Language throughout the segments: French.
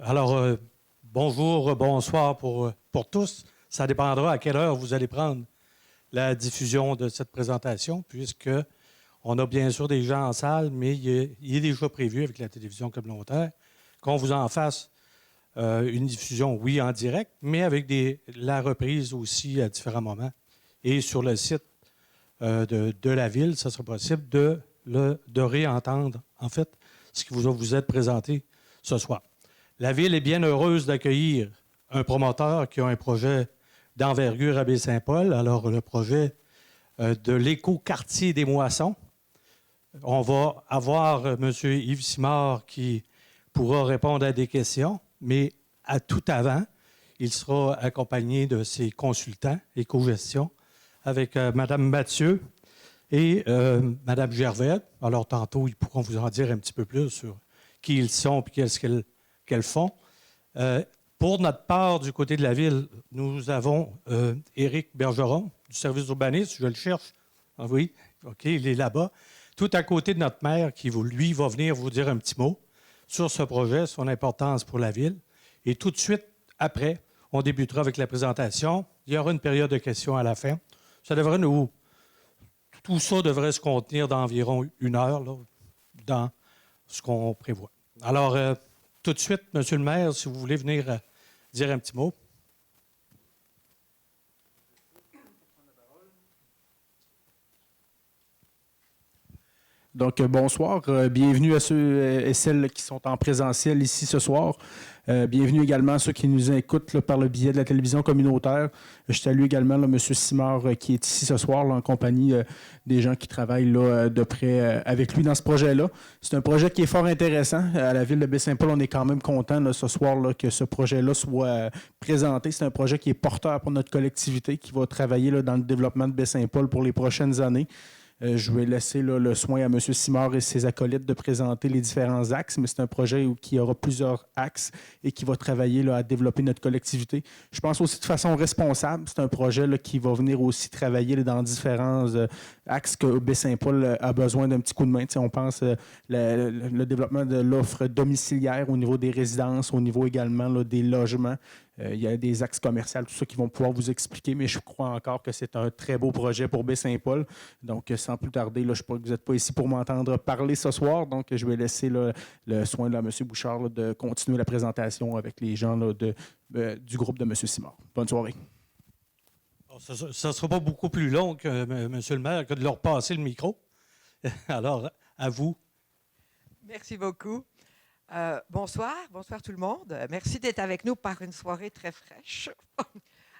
Alors, bonjour, bonsoir pour tous. Ça dépendra à quelle heure vous allez prendre la diffusion de cette présentation, puisque on a bien sûr des gens en salle, mais il est déjà prévu avec la télévision communautaire qu'on vous en fasse une diffusion, oui, en direct, mais avec la reprise aussi à différents moments. Et sur le site de la Ville, ça sera possible de réentendre, en fait, ce qui vous est présenté ce soir. La Ville est bien heureuse d'accueillir un promoteur qui a un projet d'envergure à Baie-Saint-Paul. Alors, le projet de l'éco-quartier des Moissons. On va avoir M. Yves Simard qui pourra répondre à des questions, mais à tout avant, il sera accompagné de ses consultants éco-gestion avec Mme Mathieu et Mme Gervais. Alors, tantôt, ils pourront vous en dire un petit peu plus sur qui ils sont et qu'est-ce qu'elles font. Pour notre part, du côté de la Ville, nous avons Éric Bergeron, du service d'urbanisme. Je le cherche. Ah oui, OK, il est là-bas. Tout à côté de notre maire qui, lui, va venir vous dire un petit mot sur ce projet, son importance pour la Ville. Et tout de suite, après, on débutera avec la présentation. Il y aura une période de questions à la fin. Tout ça devrait se contenir d'environ 1 heure, là, dans ce qu'on prévoit. Alors, tout de suite, Monsieur le maire, si vous voulez venir dire un petit mot. Donc, bonsoir. Bienvenue à ceux et celles qui sont en présentiel ici ce soir. Bienvenue également à ceux qui nous écoutent là, par le biais de la télévision communautaire. Je salue également là, M. Simard qui est ici ce soir là, en compagnie des gens qui travaillent là, de près avec lui dans ce projet-là. C'est un projet qui est fort intéressant. À la Ville de Baie-Saint-Paul, on est quand même content là, ce soir là, que ce projet-là soit présenté. C'est un projet qui est porteur pour notre collectivité, qui va travailler là, dans le développement de Baie-Saint-Paul pour les prochaines années. Je vais laisser là, le soin à M. Simard et ses acolytes de présenter les différents axes, mais c'est un projet qui aura plusieurs axes et qui va travailler là, à développer notre collectivité. Je pense aussi de façon responsable. C'est un projet là, qui va venir aussi travailler là, dans différents axes que Baie-Saint-Paul a besoin d'un petit coup de main. T'sais, on pense le développement de l'offre domiciliaire au niveau des résidences, au niveau également là, des logements. Il y a des axes commerciaux, tout ça qui vont pouvoir vous expliquer, mais je crois encore que c'est un très beau projet pour Baie-Saint-Paul. Donc, sans plus tarder, là, je ne sais pas que vous n'êtes pas ici pour m'entendre parler ce soir, donc je vais laisser là, le soin de M. Bouchard là, de continuer la présentation avec les gens là, du groupe de M. Simard. Bonne soirée. Ça ne sera pas beaucoup plus long, Monsieur le maire, que de leur passer le micro. Alors, à vous. Merci beaucoup. Bonsoir tout le monde. Merci d'être avec nous par une soirée très fraîche.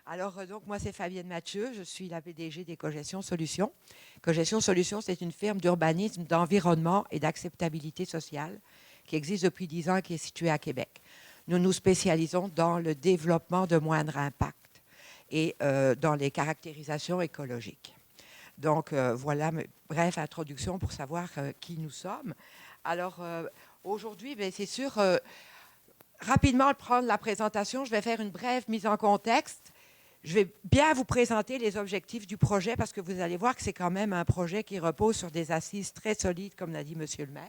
Alors, donc, moi, c'est Fabienne Mathieu. Je suis la PDG d'Écogestion Solutions. Écogestion Solutions, c'est une firme d'urbanisme, d'environnement et d'acceptabilité sociale qui existe depuis 10 ans et qui est située à Québec. Nous nous spécialisons dans le développement de moindre impact et dans les caractérisations écologiques. Donc, voilà, bref introduction pour savoir qui nous sommes. Alors, aujourd'hui, bien, c'est sûr, rapidement prendre la présentation, je vais faire une brève mise en contexte. Je vais bien vous présenter les objectifs du projet parce que vous allez voir que c'est quand même un projet qui repose sur des assises très solides, comme l'a dit Monsieur le maire.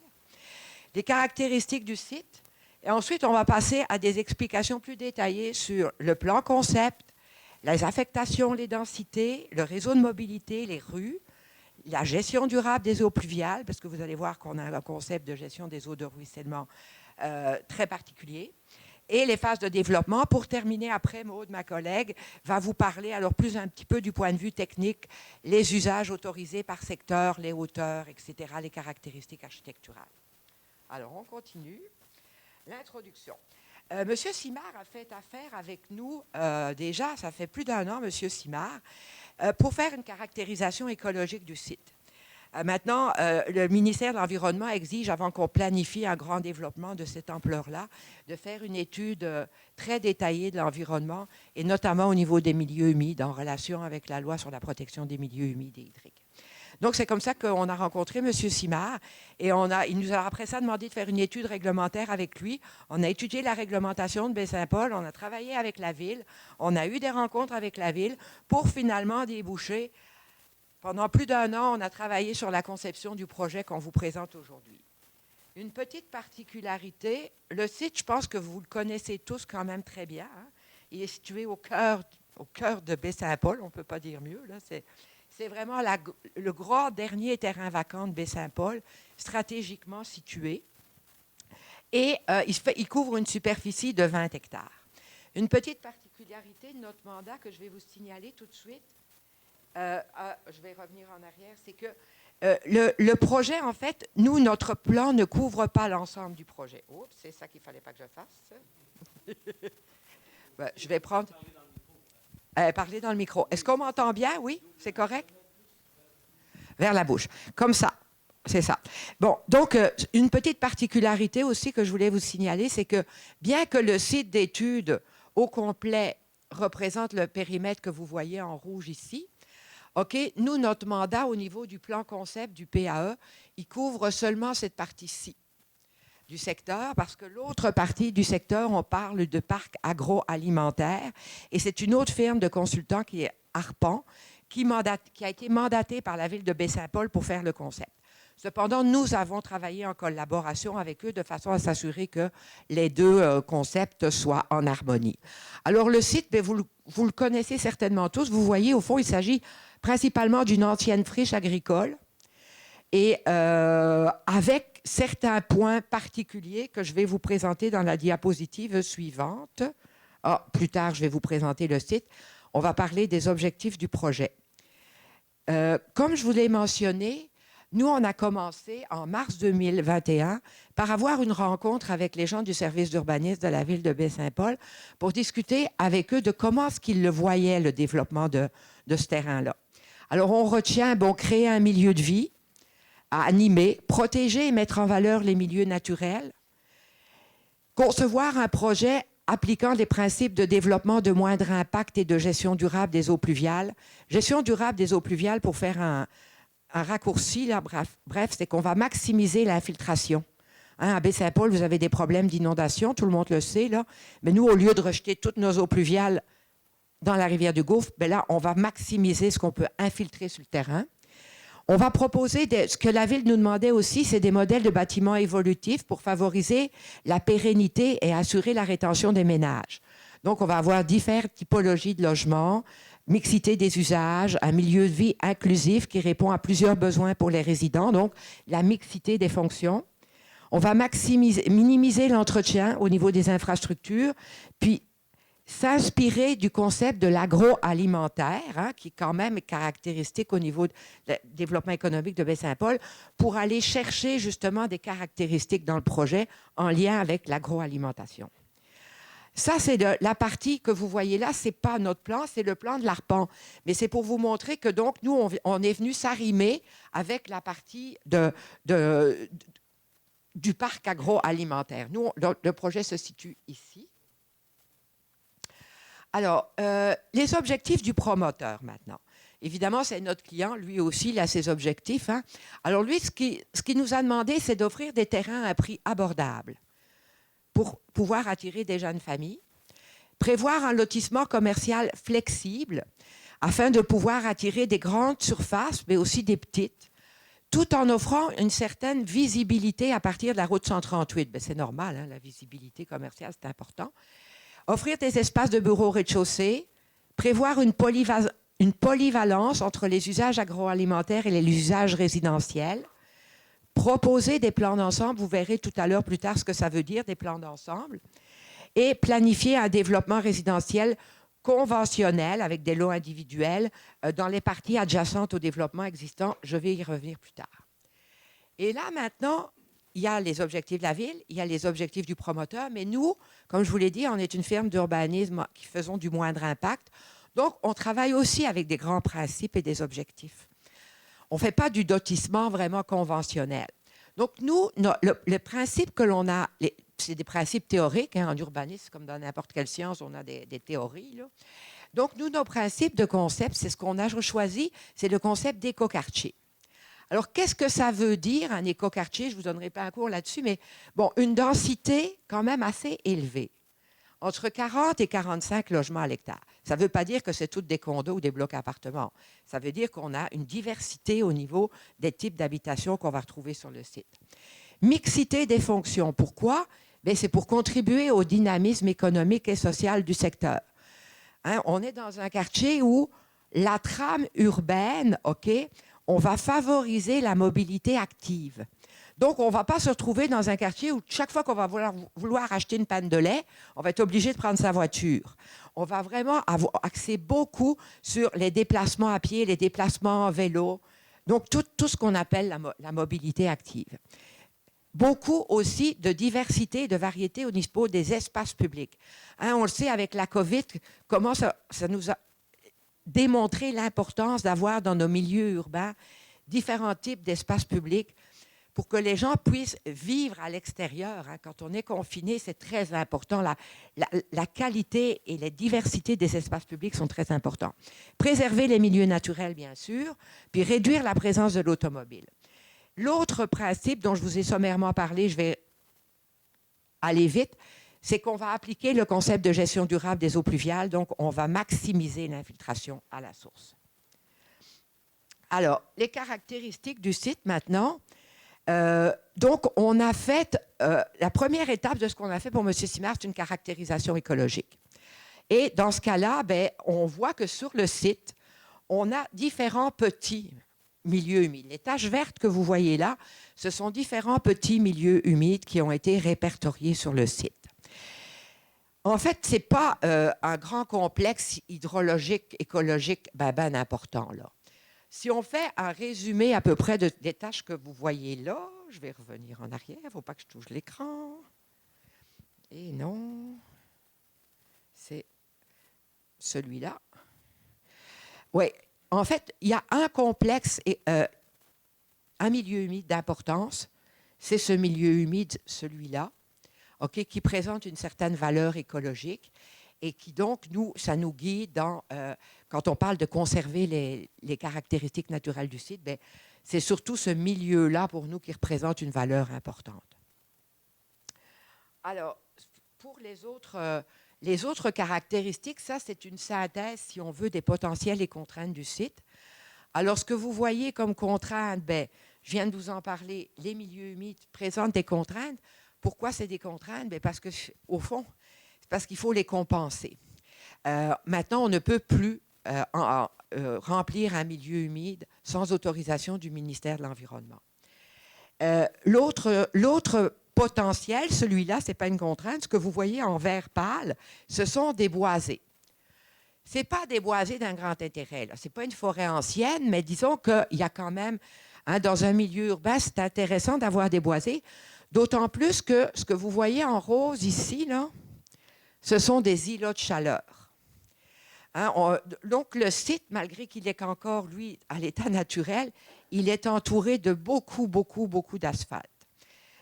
Les caractéristiques du site. Et ensuite, on va passer à des explications plus détaillées sur le plan concept, les affectations, les densités, le réseau de mobilité, les rues, la gestion durable des eaux pluviales, parce que vous allez voir qu'on a un concept de gestion des eaux de ruissellement très particulier, et les phases de développement. Pour terminer, après, Maud, ma collègue, va vous parler alors plus un petit peu du point de vue technique, les usages autorisés par secteur, les hauteurs, etc., les caractéristiques architecturales. Alors, on continue. L'introduction. Monsieur Simard a fait affaire avec nous déjà, ça fait plus d'1 an, Monsieur Simard, pour faire une caractérisation écologique du site. Maintenant, le ministère de l'Environnement exige, avant qu'on planifie un grand développement de cette ampleur-là, de faire une étude très détaillée de l'environnement, et notamment au niveau des milieux humides, en relation avec la loi sur la protection des milieux humides et hydriques. Donc, c'est comme ça qu'on a rencontré M. Simard, et il nous a après ça demandé de faire une étude réglementaire avec lui. On a étudié la réglementation de Baie-Saint-Paul, on a travaillé avec la Ville, on a eu des rencontres avec la Ville pour finalement déboucher. Pendant plus d'1 an, on a travaillé sur la conception du projet qu'on vous présente aujourd'hui. Une petite particularité, le site, je pense que vous le connaissez tous quand même très bien. Hein. Il est situé au cœur de Baie-Saint-Paul, on ne peut pas dire mieux. Là. C'est vraiment le grand dernier terrain vacant de Baie-Saint-Paul, stratégiquement situé. Et il couvre une superficie de 20 hectares. Une petite particularité de notre mandat que je vais vous signaler tout de suite, je vais revenir en arrière, c'est que le projet, en fait, notre plan ne couvre pas l'ensemble du projet. Oups, c'est ça qu'il ne fallait pas que je fasse. Ben, je vais prendre... parler dans le micro. Est-ce qu'on m'entend bien? Oui? C'est correct? Vers la bouche. Comme ça. C'est ça. Bon, donc, une petite particularité aussi que je voulais vous signaler, c'est que bien que le site d'études au complet représente le périmètre que vous voyez en rouge ici, OK, nous, notre mandat au niveau du plan concept du PAE, il couvre seulement cette partie-ci du secteur, parce que l'autre partie du secteur, on parle de parc agroalimentaire, et c'est une autre firme de consultants qui est Arpan, qui a été mandatée par la ville de Baie-Saint-Paul pour faire le concept. Cependant, nous avons travaillé en collaboration avec eux de façon à s'assurer que les deux concepts soient en harmonie. Alors, le site, bien, vous le connaissez certainement tous. Vous voyez, au fond, il s'agit principalement d'une ancienne friche agricole et avec certains points particuliers que je vais vous présenter dans la diapositive suivante. Plus tard, je vais vous présenter le site. On va parler des objectifs du projet. Comme je vous l'ai mentionné, nous, on a commencé en mars 2021 par avoir une rencontre avec les gens du service d'urbanisme de la ville de Baie-Saint-Paul pour discuter avec eux de comment est-ce qu'ils le voyaient, le développement de ce terrain-là. Alors, on retient, créer un milieu de vie à animer, protéger et mettre en valeur les milieux naturels, concevoir un projet appliquant les principes de développement de moindre impact et de gestion durable des eaux pluviales. Gestion durable des eaux pluviales, pour faire un raccourci, là, bref, c'est qu'on va maximiser l'infiltration. Hein, à Baie-Saint-Paul, vous avez des problèmes d'inondation, tout le monde le sait, là. Mais nous, au lieu de rejeter toutes nos eaux pluviales dans la rivière du Gouffre, bien là, on va maximiser ce qu'on peut infiltrer sur le terrain. On va proposer, ce que la ville nous demandait aussi, c'est des modèles de bâtiments évolutifs pour favoriser la pérennité et assurer la rétention des ménages. Donc, on va avoir différentes typologies de logements, mixité des usages, un milieu de vie inclusif qui répond à plusieurs besoins pour les résidents, donc la mixité des fonctions. On va minimiser l'entretien au niveau des infrastructures, puis s'inspirer du concept de l'agroalimentaire, hein, qui est quand même caractéristique au niveau du développement économique de Baie-Saint-Paul, pour aller chercher justement des caractéristiques dans le projet en lien avec l'agroalimentation. Ça, c'est la partie que vous voyez là, ce n'est pas notre plan, c'est le plan de l'Arpan. Mais c'est pour vous montrer que donc, nous, on est venu s'arrimer avec la partie du parc agroalimentaire. Nous, le projet se situe ici. Alors, les objectifs du promoteur maintenant. Évidemment, c'est notre client, lui aussi, il a ses objectifs. Hein. Alors, lui, ce qu'il nous a demandé, c'est d'offrir des terrains à un prix abordable pour pouvoir attirer des jeunes familles, prévoir un lotissement commercial flexible afin de pouvoir attirer des grandes surfaces, mais aussi des petites, tout en offrant une certaine visibilité à partir de la route 138. Bien, c'est normal, hein, la visibilité commerciale, c'est important. Offrir des espaces de bureaux au rez-de-chaussée, prévoir une polyvalence entre les usages agroalimentaires et les usages résidentiels, proposer des plans d'ensemble, vous verrez tout à l'heure plus tard ce que ça veut dire, des plans d'ensemble, et planifier un développement résidentiel conventionnel avec des lots individuels dans les parties adjacentes au développement existant. Je vais y revenir plus tard. Et là, maintenant, il y a les objectifs de la ville, il y a les objectifs du promoteur, mais nous, comme je vous l'ai dit, on est une firme d'urbanisme qui faisons du moindre impact. Donc, on travaille aussi avec des grands principes et des objectifs. On ne fait pas du lotissement vraiment conventionnel. Donc, nous, le principe que l'on a, c'est des principes théoriques, hein, en urbanisme, comme dans n'importe quelle science, on a des théories, là. Donc, nous, nos principes de concept, c'est ce qu'on a choisi, c'est le concept d'écoquartier. Alors, qu'est-ce que ça veut dire, un écoquartier? Je ne vous donnerai pas un cours là-dessus, mais bon, une densité quand même assez élevée, entre 40 et 45 logements à l'hectare. Ça ne veut pas dire que c'est tous des condos ou des blocs appartements. Ça veut dire qu'on a une diversité au niveau des types d'habitations qu'on va retrouver sur le site. Mixité des fonctions. Pourquoi? Bien, c'est pour contribuer au dynamisme économique et social du secteur. Hein, on est dans un quartier où la trame urbaine, OK, on va favoriser la mobilité active. Donc, on ne va pas se retrouver dans un quartier où chaque fois qu'on va vouloir acheter une panne de lait, on va être obligé de prendre sa voiture. On va vraiment axer beaucoup sur les déplacements à pied, les déplacements en vélo. Donc, tout ce qu'on appelle la mobilité active. Beaucoup aussi de diversité et de variété au niveau des espaces publics. Hein, on le sait avec la COVID, comment ça nous a démontré l'importance d'avoir dans nos milieux urbains différents types d'espaces publics pour que les gens puissent vivre à l'extérieur. Hein. Quand on est confiné, c'est très important. La qualité et la diversité des espaces publics sont très importants. Préserver les milieux naturels, bien sûr, puis réduire la présence de l'automobile. L'autre principe dont je vous ai sommairement parlé, je vais aller vite, c'est qu'on va appliquer le concept de gestion durable des eaux pluviales, donc on va maximiser l'infiltration à la source. Alors, les caractéristiques du site maintenant. Donc, on a fait, la première étape de ce qu'on a fait pour M. Simard, c'est une caractérisation écologique. Et dans ce cas-là, ben, on voit que sur le site, on a différents petits milieux humides. Les taches vertes que vous voyez là, ce sont différents petits milieux humides qui ont été répertoriés sur le site. En fait, ce n'est pas un grand complexe hydrologique, écologique, ben important, là. Si on fait un résumé à peu près des tâches que vous voyez là, je vais revenir en arrière, il ne faut pas que je touche l'écran. Et non, c'est celui-là. Oui, en fait, il y a un complexe, un milieu humide d'importance, c'est ce milieu humide, celui-là, okay, qui présente une certaine valeur écologique et qui donc, ça nous guide dans, quand on parle de conserver les caractéristiques naturelles du site, bien, c'est surtout ce milieu-là pour nous qui représente une valeur importante. Alors, pour les autres caractéristiques, ça c'est une synthèse, si on veut, des potentiels et contraintes du site. Alors, ce que vous voyez comme contraintes, bien, je viens de vous en parler, les milieux humides présentent des contraintes. Pourquoi c'est des contraintes? Bien, parce qu'au fond, c'est parce qu'il faut les compenser. Maintenant, on ne peut plus remplir un milieu humide sans autorisation du ministère de l'Environnement. L'autre potentiel, celui-là, ce n'est pas une contrainte. Ce que vous voyez en vert pâle, ce sont des boisés. Ce n'est pas des boisés d'un grand intérêt. Ce n'est pas une forêt ancienne, mais disons qu'il y a quand même, hein, dans un milieu urbain, c'est intéressant d'avoir des boisés, d'autant plus que ce que vous voyez en rose ici, là, ce sont des îlots de chaleur. Hein, donc, le site, malgré qu'il est encore, lui, à l'état naturel, il est entouré de beaucoup d'asphalte.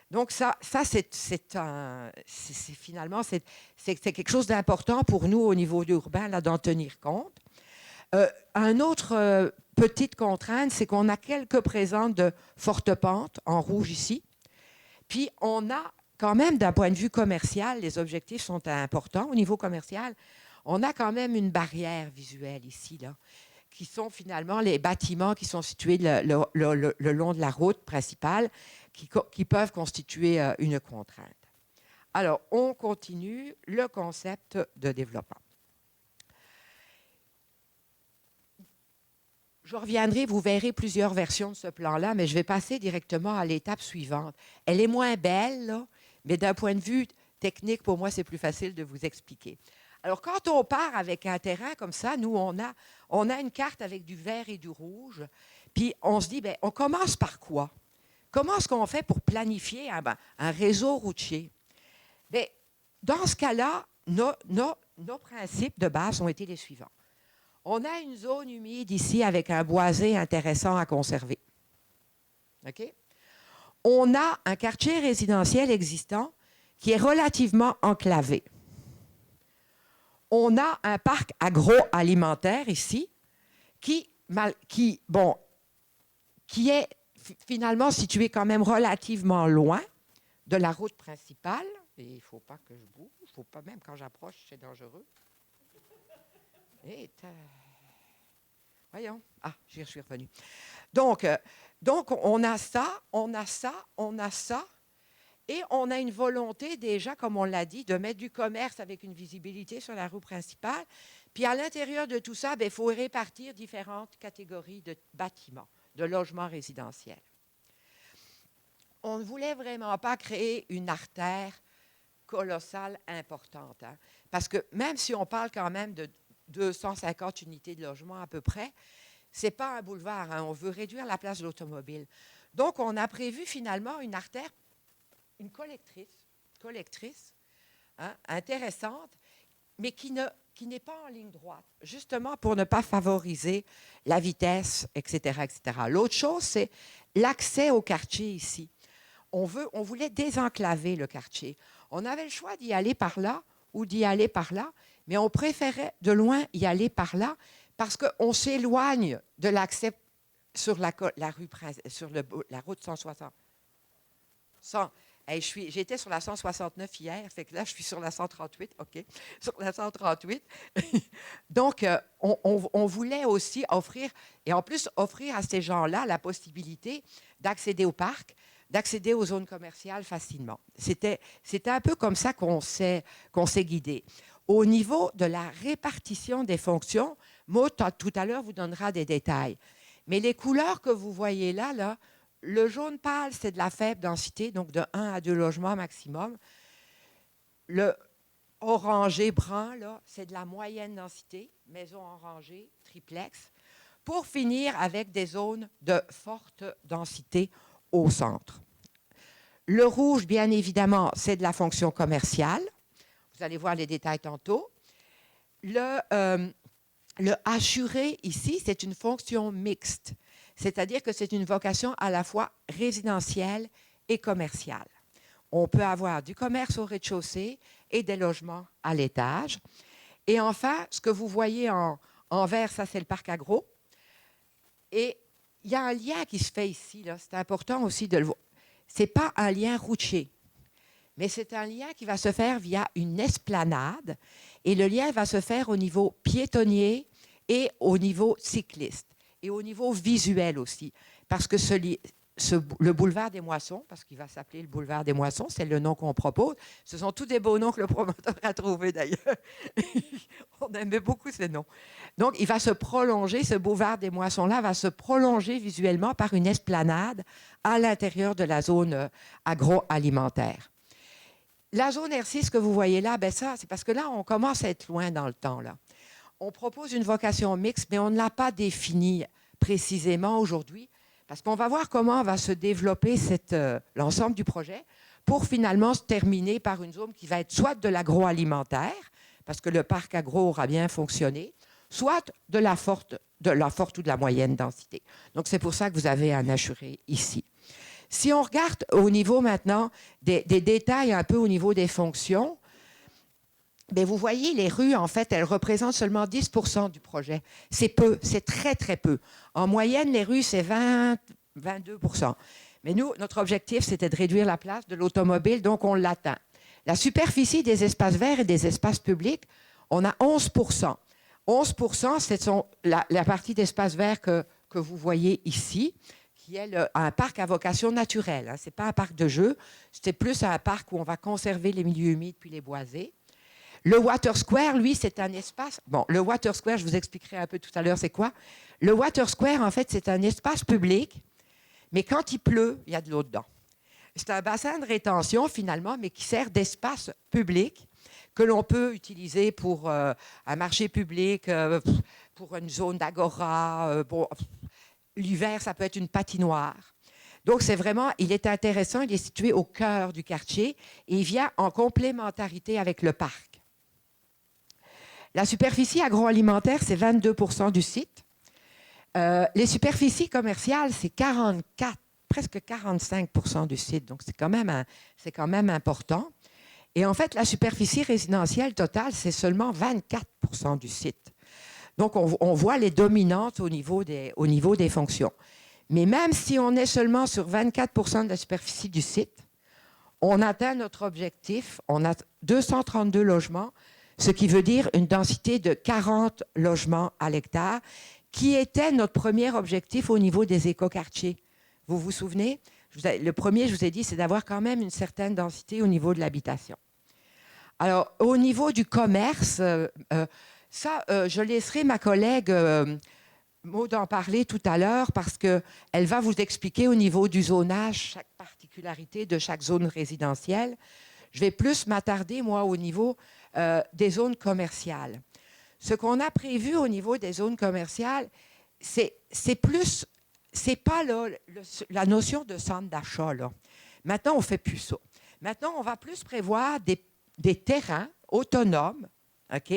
Donc, ça finalement, c'est quelque chose d'important pour nous au niveau urbain, là, d'en tenir compte. Un autre petite contrainte, c'est qu'on a quelques présences de fortes pentes, en rouge ici. Puis, on a quand même, d'un point de vue commercial, les objectifs sont importants. Au niveau commercial, on a quand même une barrière visuelle ici, là, qui sont finalement les bâtiments qui sont situés le long de la route principale, qui peuvent constituer une contrainte. Alors, on continue le concept de développement. Je reviendrai, vous verrez plusieurs versions de ce plan-là, mais je vais passer directement à l'étape suivante. Elle est moins belle, là, mais d'un point de vue technique, pour moi, c'est plus facile de vous expliquer. Alors, quand on part avec un terrain comme ça, nous, on a une carte avec du vert et du rouge, puis on se dit, bien, on commence par quoi? Comment est-ce qu'on fait pour planifier un réseau routier? Bien, dans ce cas-là, nos principes de base ont été les suivants. On a une zone humide ici avec un boisé intéressant à conserver. OK? On a un quartier résidentiel existant qui est relativement enclavé. On a un parc agroalimentaire ici qui est finalement situé quand même relativement loin de la route principale. Et il ne faut pas que je bouge, il ne faut pas, même quand j'approche, c'est dangereux. Et voyons. Ah, j'y suis revenue. Donc, on a ça, on a ça, on a ça, Et on a une volonté déjà, comme on l'a dit, de mettre du commerce avec une visibilité sur la rue principale. Puis à l'intérieur de tout ça, il faut répartir différentes catégories de bâtiments, de logements résidentiels. On ne voulait vraiment pas créer une artère colossale, importante. Hein, parce que même si on parle quand même de 250 unités de logement à peu près, ce n'est pas un boulevard. Hein, on veut réduire la place de l'automobile. Donc, on a prévu finalement une artère, une collectrice hein, intéressante, mais qui n'est pas en ligne droite, justement pour ne pas favoriser la vitesse, etc. etc. L'autre chose, c'est l'accès au quartier ici. On voulait désenclaver le quartier. On avait le choix d'y aller par là ou d'y aller par là, mais on préférait de loin y aller par là parce qu'on s'éloigne de l'accès sur la route 160. J'étais sur la 169 hier, fait que là, je suis sur la 138, OK, sur la 138. Donc, on voulait aussi offrir, et en plus offrir à ces gens-là la possibilité d'accéder au parc, d'accéder aux zones commerciales facilement. C'était un peu comme ça qu'on s'est guidé. Au niveau de la répartition des fonctions, Maud, tout à l'heure, vous donnera des détails. Mais les couleurs que vous voyez là, le jaune pâle, c'est de la faible densité, donc de 1 à 2 logements maximum. Le orangé brun, là, c'est de la moyenne densité, maison en rangée, triplex, pour finir avec des zones de forte densité au centre. Le rouge, bien évidemment, c'est de la fonction commerciale. Vous allez voir les détails tantôt. Le assuré, ici, c'est une fonction mixte, c'est-à-dire que c'est une vocation à la fois résidentielle et commerciale. On peut avoir du commerce au rez-de-chaussée et des logements à l'étage. Et enfin, ce que vous voyez en vert, ça, c'est le parc agro. Et il y a un lien qui se fait ici, là. C'est important aussi de le voir. Ce n'est pas un lien routier, mais c'est un lien qui va se faire via une esplanade. Et le lien va se faire au niveau piétonnier et au niveau cycliste. Et au niveau visuel aussi. Parce que le boulevard des Moissons, parce qu'il va s'appeler le boulevard des Moissons, c'est le nom qu'on propose. Ce sont tous des beaux noms que le promoteur a trouvés d'ailleurs. On aimait beaucoup ces noms. Donc, il va se prolonger, ce boulevard des Moissons-là va se prolonger visuellement par une esplanade à l'intérieur de la zone agroalimentaire. La zone R6 que vous voyez là, ça, c'est parce que là, on commence à être loin dans le temps, là. On propose une vocation mixte, mais on ne l'a pas définie précisément aujourd'hui, parce qu'on va voir comment va se développer l'ensemble du projet pour finalement se terminer par une zone qui va être soit de l'agroalimentaire, parce que le parc agro aura bien fonctionné, soit de la forte ou de la moyenne densité. Donc, c'est pour ça que vous avez un assuré ici. Si on regarde au niveau maintenant des détails un peu au niveau des fonctions, bien, vous voyez, les rues, en fait, elles représentent seulement 10 % du projet. C'est peu, c'est très, très peu. En moyenne, les rues, c'est 22 %. Mais nous, notre objectif, c'était de réduire la place de l'automobile, donc on l'atteint. La superficie des espaces verts et des espaces publics, on a 11 %. 11 %, c'est la partie d'espaces verts que vous voyez ici, qui est un parc à vocation naturelle. Hein. Ce n'est pas un parc de jeux, c'est plus un parc où on va conserver les milieux humides puis les boisés. Le Water Square, lui, c'est un espace... Bon, le Water Square, je vous expliquerai un peu tout à l'heure, c'est quoi. Le Water Square, en fait, c'est un espace public, mais quand il pleut, il y a de l'eau dedans. C'est un bassin de rétention, finalement, mais qui sert d'espace public que l'on peut utiliser pour un marché public, pour une zone d'agora. L'hiver, ça peut être une patinoire. Donc, il est intéressant, il est situé au cœur du quartier et il vient en complémentarité avec le parc. La superficie agroalimentaire, c'est 22 % du site. Les superficies commerciales, c'est 44, presque 45 % du site. Donc, c'est quand même important. Et en fait, la superficie résidentielle totale, c'est seulement 24 % du site. Donc, on voit les dominantes au niveau des fonctions. Mais même si on est seulement sur 24 % de la superficie du site, on atteint notre objectif. On a 232 logements, ce qui veut dire une densité de 40 logements à l'hectare, qui était notre premier objectif au niveau des écoquartiers. Vous vous souvenez? Le premier, je vous ai dit, c'est d'avoir quand même une certaine densité au niveau de l'habitation. Alors, au niveau du commerce, je laisserai ma collègue Maud en parler tout à l'heure parce qu'elle va vous expliquer au niveau du zonage chaque particularité de chaque zone résidentielle. Je vais plus m'attarder, moi, au niveau des zones commerciales. Ce qu'on a prévu au niveau des zones commerciales, c'est pas là, la notion de centre d'achat. Maintenant, on ne fait plus ça. Maintenant, on va plus prévoir des terrains autonomes, OK,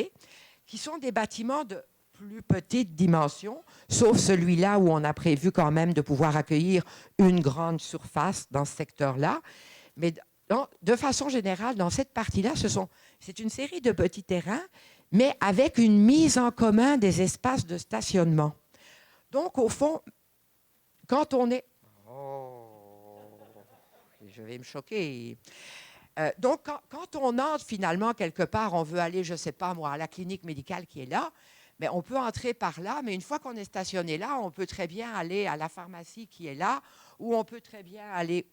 qui sont des bâtiments de plus petite dimension, sauf celui-là où on a prévu quand même de pouvoir accueillir une grande surface dans ce secteur-là. Mais de façon générale, dans cette partie-là, c'est une série de petits terrains, mais avec une mise en commun des espaces de stationnement. Donc, au fond, quand on est... Oh, je vais me choquer. Donc, quand on entre finalement quelque part, on veut aller, je ne sais pas moi, à la clinique médicale qui est là, mais on peut entrer par là, mais une fois qu'on est stationné là, on peut très bien aller à la pharmacie qui est là, ou on peut très bien aller...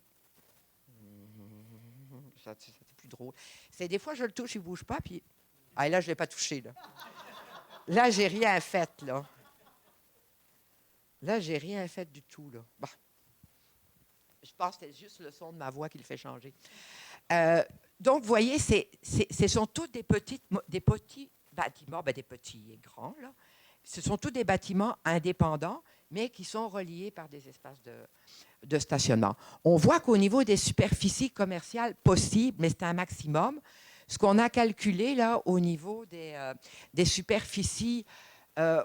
C'est plus drôle. C'est des fois, je le touche, il ne bouge pas, puis... Ah, là, je ne l'ai pas touché, là. Là, j'ai rien fait, là. Là, j'ai rien fait du tout, là. Bon. Je pense que c'est juste le son de ma voix qui le fait changer. Donc, vous voyez, ce sont tous des petits bâtiments, des petits et grands, là. Ce sont tous des bâtiments indépendants, mais qui sont reliés par des espaces de stationnement. On voit qu'au niveau des superficies commerciales possibles, mais c'est un maximum, ce qu'on a calculé là au niveau des superficies,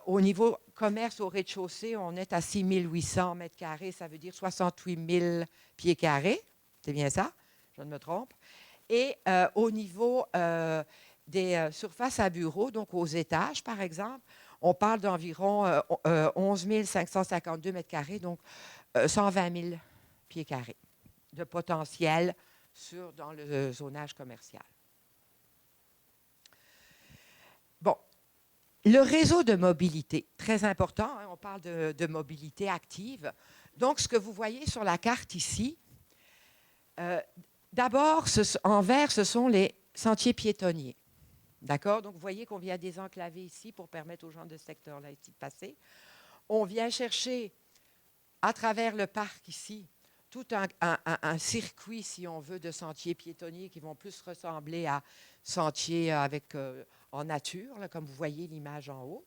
au niveau commerce au rez-de-chaussée, on est à 6 800 mètres carrés, ça veut dire 68 000 pieds carrés. C'est bien ça? Je ne me trompe. Et au niveau des surfaces à bureaux, donc aux étages, par exemple, on parle d'environ 11 552 mètres carrés, donc 120 000 pieds carrés de potentiel dans le zonage commercial. Bon, le réseau de mobilité, très important, hein, on parle de mobilité active. Donc, ce que vous voyez sur la carte ici, d'abord, en vert, ce sont les sentiers piétonniers. D'accord? Donc, vous voyez qu'on vient désenclaver ici pour permettre aux gens de ce secteur-là ici de passer. On vient chercher, à travers le parc ici, tout un circuit, si on veut, de sentiers piétonniers qui vont plus ressembler à sentiers en nature, là, comme vous voyez l'image en haut.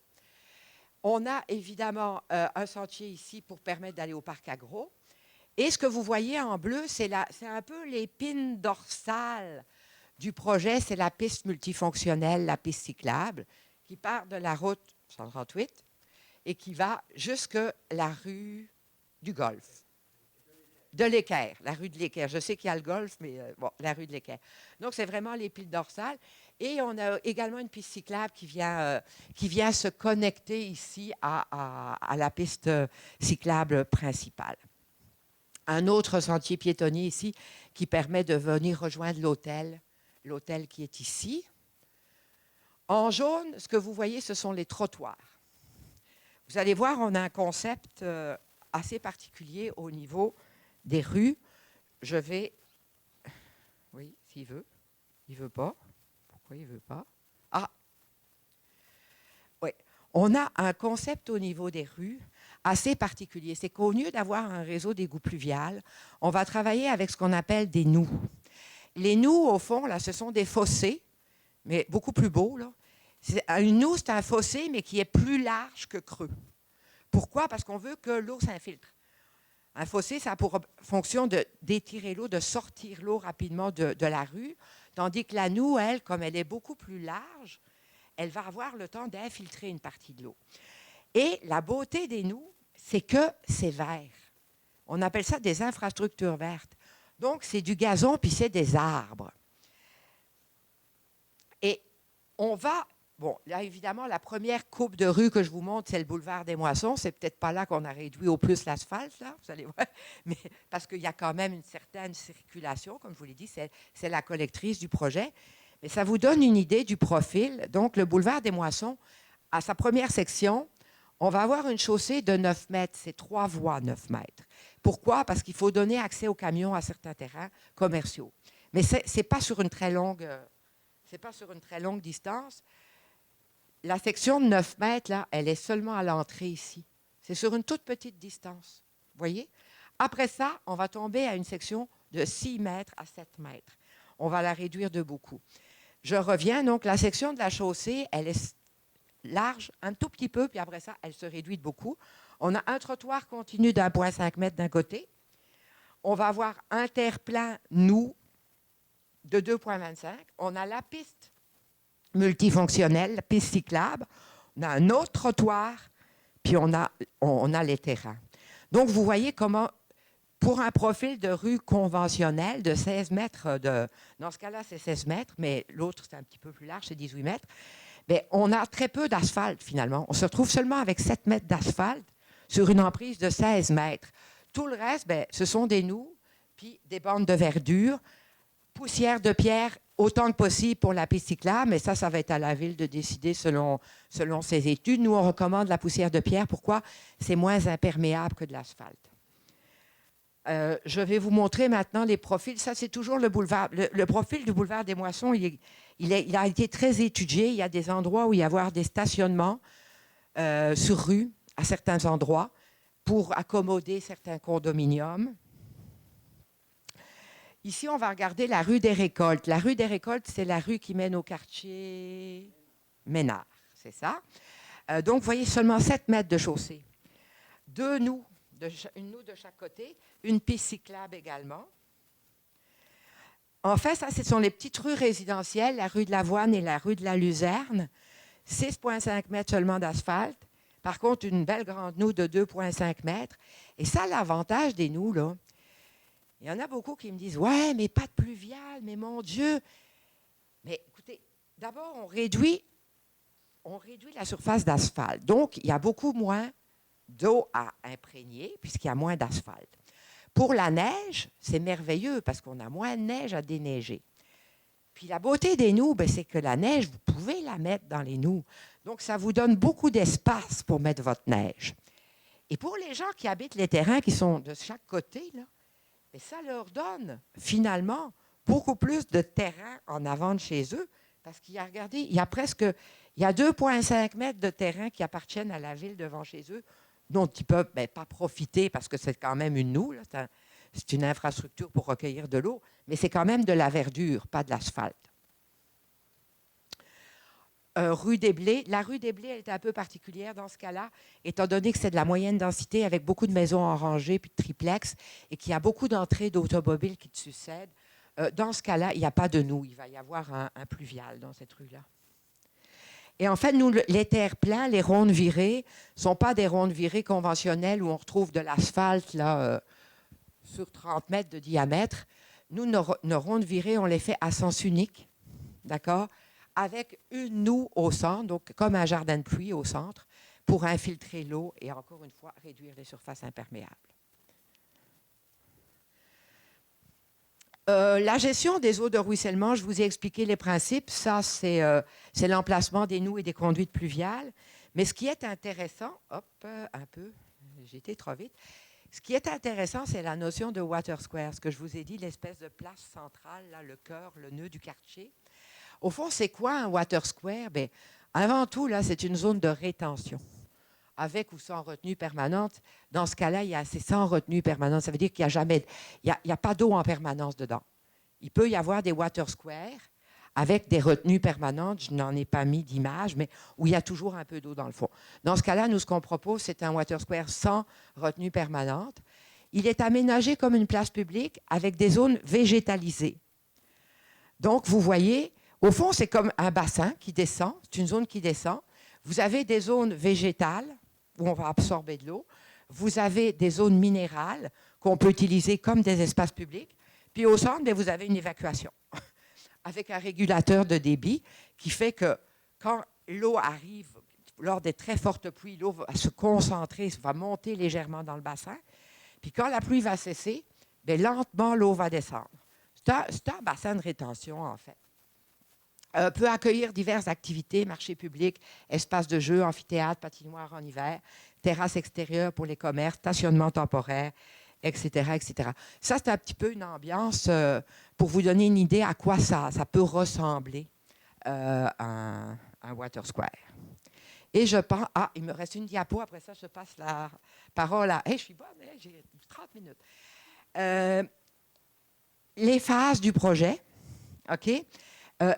On a évidemment un sentier ici pour permettre d'aller au parc agro. Et ce que vous voyez en bleu, c'est un peu l'épine dorsale du projet, c'est la piste multifonctionnelle, la piste cyclable, qui part de la route 138 et qui va jusque la rue du Golfe. De l'Équerre, la rue de l'Équerre. Je sais qu'il y a le Golfe, mais bon, la rue de l'Équerre. Donc, c'est vraiment l'épine dorsale. Et on a également une piste cyclable qui vient se connecter ici à la piste cyclable principale. Un autre sentier piétonnier ici qui permet de venir rejoindre l'hôtel qui est ici. En jaune, ce que vous voyez, ce sont les trottoirs. Vous allez voir, on a un concept assez particulier au niveau des rues. Je vais... Oui, s'il veut. Il ne veut pas. Pourquoi il ne veut pas? Ah! Oui. On a un concept au niveau des rues assez particulier. C'est qu'au lieu d'avoir un réseau d'égouts pluvial, on va travailler avec ce qu'on appelle des nous. Les nous, au fond, là, ce sont des fossés, mais beaucoup plus beaux, là. Un nous, c'est un fossé, mais qui est plus large que creux. Pourquoi? Parce qu'on veut que l'eau s'infiltre. Un fossé, ça a pour fonction d'étirer l'eau, de sortir l'eau rapidement de la rue, tandis que la noue, elle, comme elle est beaucoup plus large, elle va avoir le temps d'infiltrer une partie de l'eau. Et la beauté des noues, c'est que c'est vert. On appelle ça des infrastructures vertes. Donc, c'est du gazon, puis c'est des arbres. Et on va... Bon, là, évidemment, la première coupe de rue que je vous montre, c'est le boulevard des Moissons. C'est peut-être pas là qu'on a réduit au plus l'asphalte, là, vous allez voir. Mais parce qu'il y a quand même une certaine circulation, comme je vous l'ai dit, c'est la collectrice du projet. Mais ça vous donne une idée du profil. Donc, le boulevard des Moissons, à sa première section, On va avoir une chaussée de 9 mètres, c'est 3 voies 9 mètres. Pourquoi? Parce qu'il faut donner accès aux camions à certains terrains commerciaux. Mais ce n'est pas sur une très longue distance. La section de 9 mètres, là, elle est seulement à l'entrée ici. C'est sur une toute petite distance. Vous voyez? Après ça, on va tomber à une section de 6 mètres à 7 mètres. On va la réduire de beaucoup. Je reviens, donc, la section de la chaussée, elle est large un tout petit peu, puis après ça, elle se réduit de beaucoup. On a un trottoir continu d'1,5 m d'un côté. On va avoir un terre-plein, nous, de 2,25. On a la piste multifonctionnelle, la piste cyclable. On a un autre trottoir, puis on a les terrains. Donc, vous voyez comment, pour un profil de rue conventionnel de 16 mètres, dans ce cas-là, c'est 16 mètres, mais l'autre, c'est un petit peu plus large, c'est 18 mètres. Bien, on a très peu d'asphalte, finalement. On se retrouve seulement avec 7 mètres d'asphalte sur une emprise de 16 mètres. Tout le reste, bien, ce sont des nous, puis des bandes de verdure, poussière de pierre autant que possible pour la piste cyclable, mais ça va être à la ville de décider selon ses études. Nous, on recommande la poussière de pierre. Pourquoi? C'est moins imperméable que de l'asphalte. Je vais vous montrer maintenant les profils. Ça, c'est toujours le boulevard. Le profil du boulevard des Moissons, il a été très étudié. Il y a des endroits où il y a avoir des stationnements sur rue, à certains endroits, pour accommoder certains condominiums. Ici, on va regarder la rue des Récoltes. La rue des Récoltes, c'est la rue qui mène au quartier Ménard, c'est ça. Donc, vous voyez, seulement 7 mètres de chaussée. Une nous de chaque côté, une piste cyclable également. En fait, ça, ce sont les petites rues résidentielles, la rue de l'Avoine et la rue de la Luzerne. 6,5 mètres seulement d'asphalte. Par contre, une belle grande noue de 2,5 mètres. Et ça, l'avantage des noues, là, il y en a beaucoup qui me disent « Ouais, mais pas de pluvial, mais mon Dieu! » Mais écoutez, d'abord, on réduit la surface d'asphalte. Donc, il y a beaucoup moins d'eau à imprégner puisqu'il y a moins d'asphalte. Pour la neige, c'est merveilleux parce qu'on a moins de neige à déneiger. Puis la beauté des noues, c'est que la neige, vous pouvez la mettre dans les noues. Donc, ça vous donne beaucoup d'espace pour mettre votre neige. Et pour les gens qui habitent les terrains qui sont de chaque côté, là, ça leur donne finalement beaucoup plus de terrain en avant de chez eux parce qu'il y a, regardez, il y a 2,5 mètres de terrain qui appartiennent à la ville devant chez eux dont ils ne peuvent pas profiter parce que c'est quand même une noue, là, c'est une infrastructure pour recueillir de l'eau, mais c'est quand même de la verdure, pas de l'asphalte. Rue des Blés. La rue des Blés, elle est un peu particulière dans ce cas-là, étant donné que c'est de la moyenne densité avec beaucoup de maisons en rangée puis de triplex et qu'il y a beaucoup d'entrées d'automobiles qui te succèdent. Dans ce cas-là, il n'y a pas de noue. Il va y avoir un pluvial dans cette rue-là. Et en fait, nous, les terre-pleins, les rondes virées, ne sont pas des rondes virées conventionnelles où on retrouve de l'asphalte là, sur 30 mètres de diamètre. Nous, nos rondes virées, on les fait à sens unique, d'accord, avec une noue au centre, donc comme un jardin de pluie au centre, pour infiltrer l'eau et encore une fois réduire les surfaces imperméables. La gestion des eaux de ruissellement, je vous ai expliqué les principes. Ça, c'est l'emplacement des noues et des conduites pluviales. Mais ce qui est intéressant, j'ai été trop vite. Ce qui est intéressant, c'est la notion de water square, ce que je vous ai dit, l'espèce de place centrale, là, le cœur, le nœud du quartier. Au fond, c'est quoi un water square? Bien, avant tout, là, c'est une zone de rétention, avec ou sans retenue permanente. Dans ce cas-là, c'est sans retenue permanente. Ça veut dire qu'il n'y a pas d'eau en permanence dedans. Il peut y avoir des water squares avec des retenues permanentes. Je n'en ai pas mis d'image, mais où il y a toujours un peu d'eau dans le fond. Dans ce cas-là, nous, ce qu'on propose, c'est un water square sans retenue permanente. Il est aménagé comme une place publique avec des zones végétalisées. Donc, vous voyez, au fond, c'est comme un bassin qui descend. C'est une zone qui descend. Vous avez des zones végétales où on va absorber de l'eau. Vous avez des zones minérales qu'on peut utiliser comme des espaces publics. Puis au centre, vous avez une évacuation avec un régulateur de débit qui fait que quand l'eau arrive, lors des très fortes pluies, l'eau va se concentrer, va monter légèrement dans le bassin. Puis quand la pluie va cesser, lentement, l'eau va descendre. C'est un bassin de rétention, en fait. peut accueillir diverses activités, marchés publics, espaces de jeux, amphithéâtre, patinoire en hiver, terrasses extérieures pour les commerces, stationnement temporaire, etc., etc. Ça, c'est un petit peu une ambiance pour vous donner une idée à quoi ça peut ressembler un Water Square. Et je pense... Ah, il me reste une diapo. Après ça, je passe la parole à... Hey, je suis bonne, j'ai 30 minutes. Les phases du projet. OK?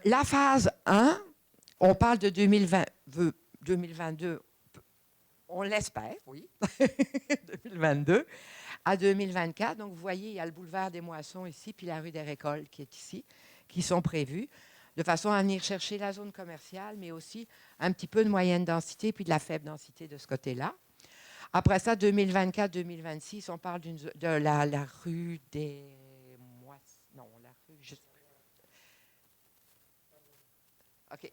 La phase 1, on parle de 2022, on l'espère, oui, 2022 à 2024. Donc, vous voyez, il y a le boulevard des Moissons ici, puis la rue des Récoltes qui est ici, qui sont prévus, de façon à venir chercher la zone commerciale, mais aussi un petit peu de moyenne densité, puis de la faible densité de ce côté-là. Après ça, 2024-2026, on parle de la rue des Moissons. Non, la rue... OK.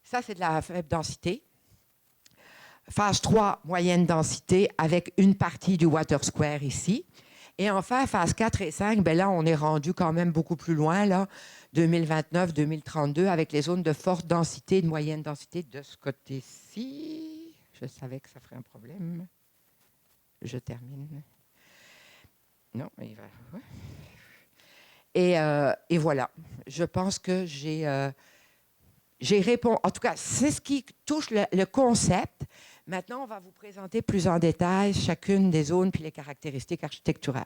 Ça, c'est de la faible densité. Phase 3, moyenne densité, avec une partie du Water Square ici. Et enfin, phase 4 et 5, ben là, on est rendu quand même beaucoup plus loin, là, 2029-2032, avec les zones de forte densité et de moyenne densité de ce côté-ci. Je savais que ça ferait un problème. Je termine. Non, il va... Et voilà. Je pense que j'ai répondu. En tout cas, c'est ce qui touche le concept. Maintenant, on va vous présenter plus en détail chacune des zones puis les caractéristiques architecturales.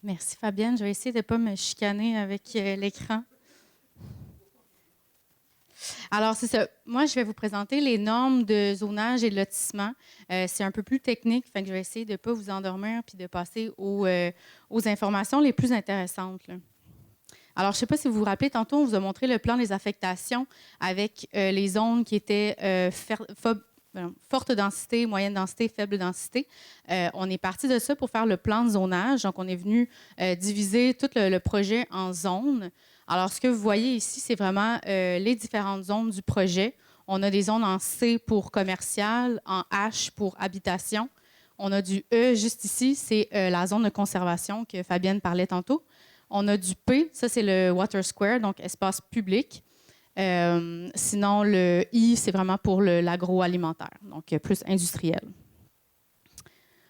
Merci Fabienne. Je vais essayer de ne pas me chicaner avec l'écran. Alors, c'est ça. Moi, je vais vous présenter les normes de zonage et de lotissement. C'est un peu plus technique, fait que je vais essayer de ne pas vous endormir puis de passer aux informations les plus intéressantes, là. Alors, je ne sais pas si vous vous rappelez, tantôt, on vous a montré le plan des affectations avec les zones qui étaient forte densité, moyenne densité, faible densité. On est parti de ça pour faire le plan de zonage. Donc, on est venu diviser tout le projet en zones. Alors, ce que vous voyez ici, c'est vraiment les différentes zones du projet. On a des zones en C pour commercial, en H pour habitation. On a du E juste ici, c'est la zone de conservation que Fabienne parlait tantôt. On a du P, ça c'est le Water Square, donc espace public. Sinon, le I, c'est vraiment pour l'agroalimentaire, donc plus industriel.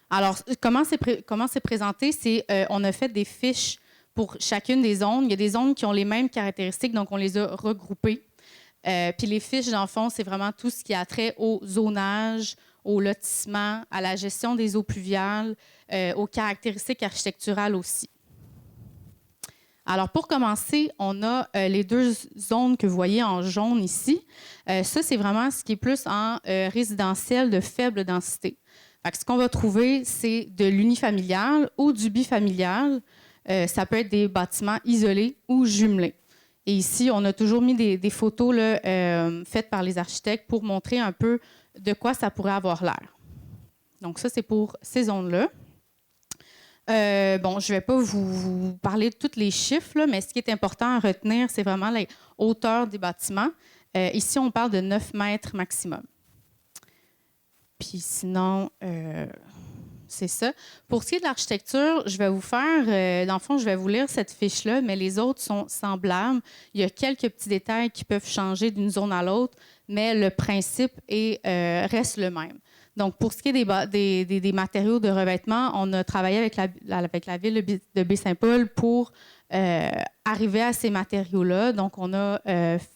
Alors, comment c'est présenté? On a fait des fiches pour chacune des zones. Il y a des zones qui ont les mêmes caractéristiques, donc on les a regroupées. Puis les fiches, dans le fond, c'est vraiment tout ce qui a trait au zonage, au lotissement, à la gestion des eaux pluviales, aux caractéristiques architecturales aussi. Alors, pour commencer, on a les deux zones que vous voyez en jaune ici. Ça, c'est vraiment ce qui est plus en résidentiel de faible densité. Fait que ce qu'on va trouver, c'est de l'unifamilial ou du bifamilial. Ça peut être des bâtiments isolés ou jumelés. Et ici, on a toujours mis des photos là, faites par les architectes pour montrer un peu de quoi ça pourrait avoir l'air. Donc, ça, c'est pour ces zones-là. Bon, je ne vais pas vous parler de tous les chiffres, là, mais ce qui est important à retenir, c'est vraiment les hauteurs des bâtiments. Ici, on parle de 9 mètres maximum. Puis sinon, c'est ça. Pour ce qui est de l'architecture, je vais vous faire, dans le fond, je vais vous lire cette fiche-là, mais les autres sont semblables. Il y a quelques petits détails qui peuvent changer d'une zone à l'autre, mais le principe reste le même. Donc, pour ce qui est des matériaux de revêtement, on a travaillé avec la ville de Baie-Saint-Paul pour arriver à ces matériaux-là. Donc, on a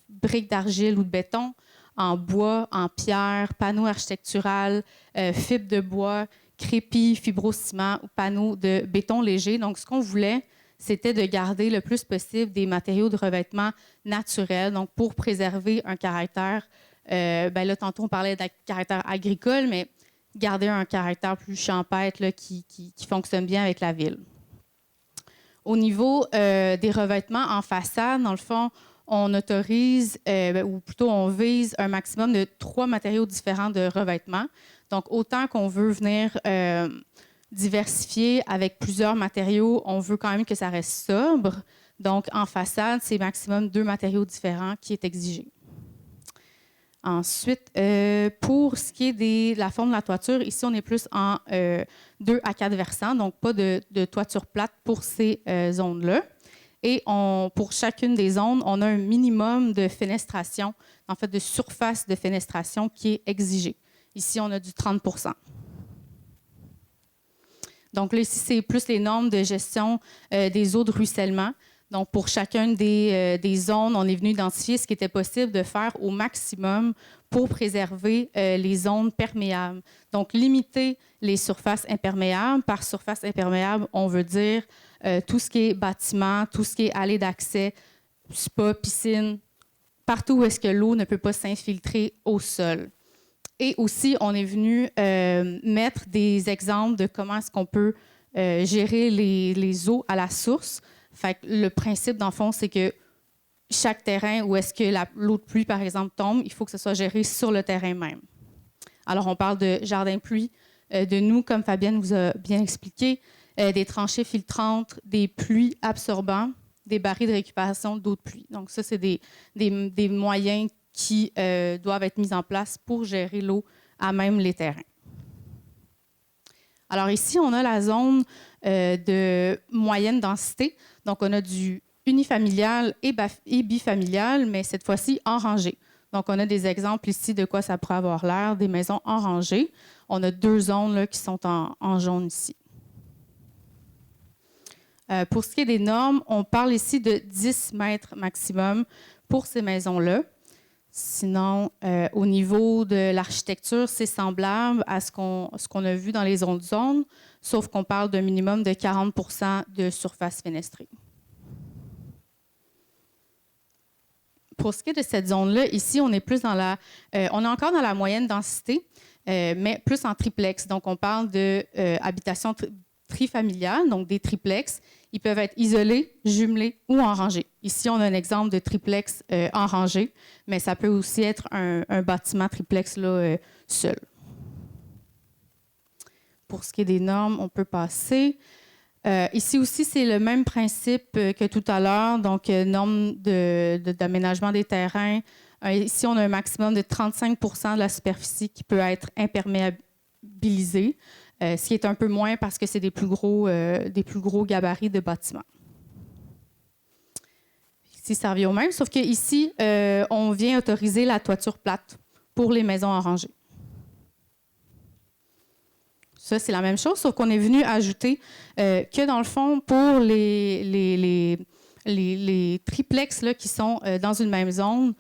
briques d'argile ou de béton, en bois, en pierre, panneaux architectural, fibres de bois, crépi, fibrociment ou panneaux de béton léger. Donc, ce qu'on voulait, c'était de garder le plus possible des matériaux de revêtement naturels, donc pour préserver un caractère. Là, tantôt, on parlait d'un caractère agricole, mais garder un caractère plus champêtre là, qui fonctionne bien avec la ville. Au niveau des revêtements en façade, dans le fond, on autorise, ou plutôt on vise un maximum de 3 matériaux différents de revêtement. Donc, autant qu'on veut venir diversifier avec plusieurs matériaux, on veut quand même que ça reste sobre. Donc, en façade, c'est maximum 2 matériaux différents qui est exigé. Ensuite, pour ce qui est de la forme de la toiture, ici, on est plus en 2 à 4 versants, donc pas de toiture plate pour ces zones-là. Et pour chacune des zones, on a un minimum de fenestration, en fait de surface de fenestration qui est exigé. Ici, on a du 30 %. Donc là, ici, c'est plus les normes de gestion des eaux de ruissellement. Donc, pour chacune des zones, on est venu identifier ce qui était possible de faire au maximum pour préserver les zones perméables. Donc, limiter les surfaces imperméables. Par surface imperméable, on veut dire tout ce qui est bâtiment, tout ce qui est allée d'accès, spa, piscine, partout où est-ce que l'eau ne peut pas s'infiltrer au sol. Et aussi, on est venu mettre des exemples de comment est-ce qu'on peut gérer les eaux à la source. Fait que le principe, dans le fond, c'est que chaque terrain où est-ce que l'eau de pluie, par exemple, tombe, il faut que ce soit géré sur le terrain même. Alors, on parle de jardin-pluie, de nous, comme Fabienne vous a bien expliqué, des tranchées filtrantes, des puits absorbants, des barils de récupération d'eau de pluie. Donc, ça, c'est des moyens qui doivent être mis en place pour gérer l'eau à même les terrains. Alors ici, on a la zone de moyenne densité. Donc, on a du unifamilial et bifamilial, mais cette fois-ci en rangée. Donc, on a des exemples ici de quoi ça pourrait avoir l'air, des maisons en rangée. On a 2 zones là, qui sont en jaune ici. Pour ce qui est des normes, on parle ici de 10 mètres maximum pour ces maisons-là. Sinon, au niveau de l'architecture, c'est semblable à ce qu'on a vu dans les autres zones, sauf qu'on parle d'un minimum de 40 % de surface fenestrée. Pour ce qui est de cette zone-là, ici, on est plus on est encore dans la moyenne densité, mais plus en triplex. Donc, on parle d'habitation trifamiliale, donc des triplex. Ils peuvent être isolés, jumelés ou en rangée. Ici, on a un exemple de triplex en rangée, mais ça peut aussi être un bâtiment triplex là, seul. Pour ce qui est des normes, on peut passer. Ici aussi, c'est le même principe que tout à l'heure, donc normes d'aménagement des terrains. Ici, on a un maximum de 35 % de la superficie qui peut être imperméabilisée. Ce qui est un peu moins parce que c'est des plus gros gabarits de bâtiments. Ici, ça revient au même, sauf qu'ici, on vient autoriser la toiture plate pour les maisons en rangée. Ça, c'est la même chose, sauf qu'on est venu ajouter que, dans le fond, pour les triplex là, qui sont dans une même zone,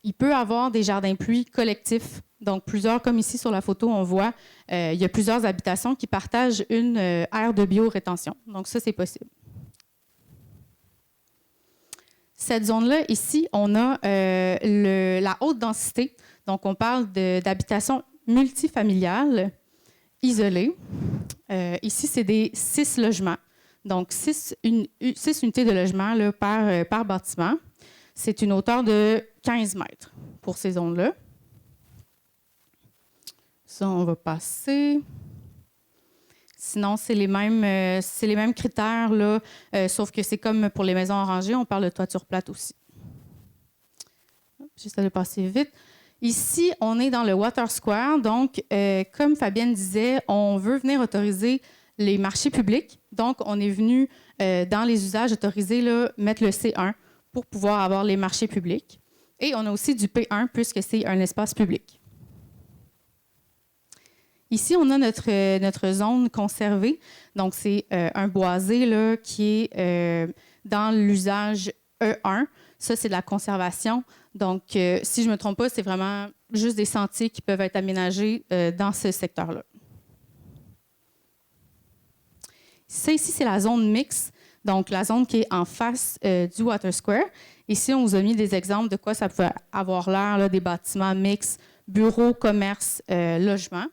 il peut y avoir des jardins-pluie collectifs. Donc, plusieurs, comme ici sur la photo, on voit, il y a plusieurs habitations qui partagent une aire de biorétention. Donc, ça, c'est possible. Cette zone-là, ici, on a la haute densité. Donc, on parle d'habitations multifamiliales isolées. Ici, c'est des 6 logements. Donc, 6 unités de logement là, par bâtiment. C'est une hauteur de 15 mètres pour ces zones-là. Ça, on va passer. Sinon, c'est les mêmes critères, là, sauf que c'est comme pour les maisons en rangée, on parle de toiture plate aussi. J'essaie de passer vite. Ici, on est dans le Water Square. Donc, comme Fabienne disait, on veut venir autoriser les marchés publics. Donc, on est venu, dans les usages autorisés, là, mettre le C1 pour pouvoir avoir les marchés publics. Et on a aussi du P1 puisque c'est un espace public. Ici, on a notre zone conservée. Donc, c'est un boisé là, qui est dans l'usage E1. Ça, c'est de la conservation. Donc, si je ne me trompe pas, c'est vraiment juste des sentiers qui peuvent être aménagés dans ce secteur-là. Ça, ici, c'est la zone mixte. Donc, la zone qui est en face du Water Square. Ici, on vous a mis des exemples de quoi ça peut avoir l'air, là, des bâtiments mixtes, bureaux, commerces, logements.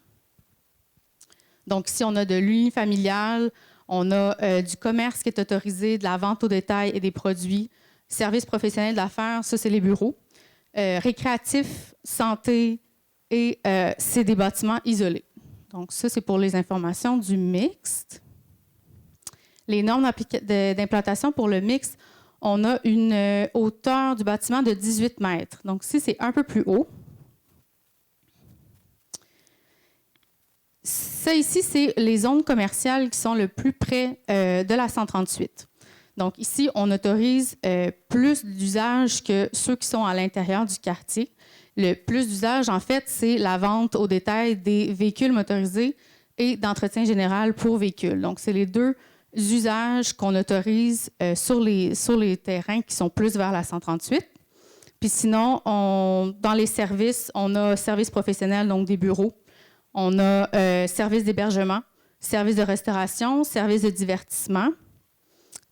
Donc, ici, on a de l'unifamilial, on a du commerce qui est autorisé, de la vente au détail et des produits, services professionnels d'affaires, ça, c'est les bureaux. Récréatifs, santé et c'est des bâtiments isolés. Donc, ça, c'est pour les informations du mixte. Les normes d'implantation pour le mixte, on a une hauteur du bâtiment de 18 mètres. Donc, ici, c'est un peu plus haut. Ça, ici, c'est les zones commerciales qui sont le plus près de la 138. Donc ici, on autorise plus d'usages que ceux qui sont à l'intérieur du quartier. Le plus d'usages, en fait, c'est la vente au détail des véhicules motorisés et d'entretien général pour véhicules. Donc, c'est les deux usages qu'on autorise sur les terrains qui sont plus vers la 138. Puis sinon, dans les services, on a services professionnels, donc des bureaux. On a services d'hébergement, services de restauration, services de divertissement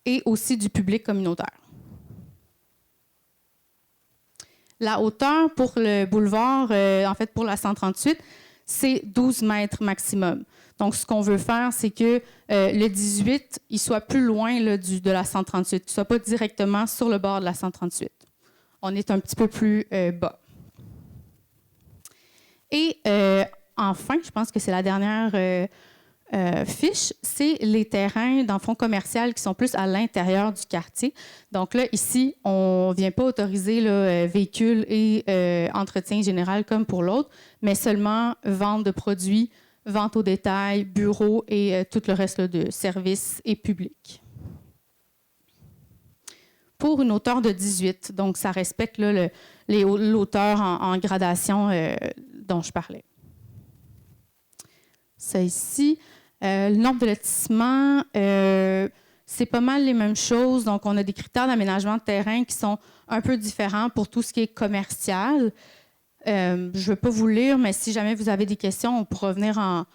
et aussi du public communautaire. La hauteur pour le boulevard, en fait pour la 138, c'est 12 mètres maximum. Donc, ce qu'on veut faire, c'est que le 18, il soit plus loin là, de la 138, qu'il ne soit pas directement sur le bord de la 138. On est un petit peu plus bas. Et enfin, je pense que c'est la dernière fiche, c'est les terrains dans le fond commercial qui sont plus à l'intérieur du quartier. Donc là, ici, on ne vient pas autoriser là, véhicules et entretien général comme pour l'autre, mais seulement vente de produits, vente au détail, bureaux et tout le reste là, de services et publics. Pour une hauteur de 18, donc ça respecte là, l'hauteur en gradation dont je parlais. Ça ici, le nombre de lotissements, c'est pas mal les mêmes choses. Donc, on a des critères d'aménagement de terrain qui sont un peu différents pour tout ce qui est commercial. Je ne vais pas vous lire, mais si jamais vous avez des questions, on pourra venir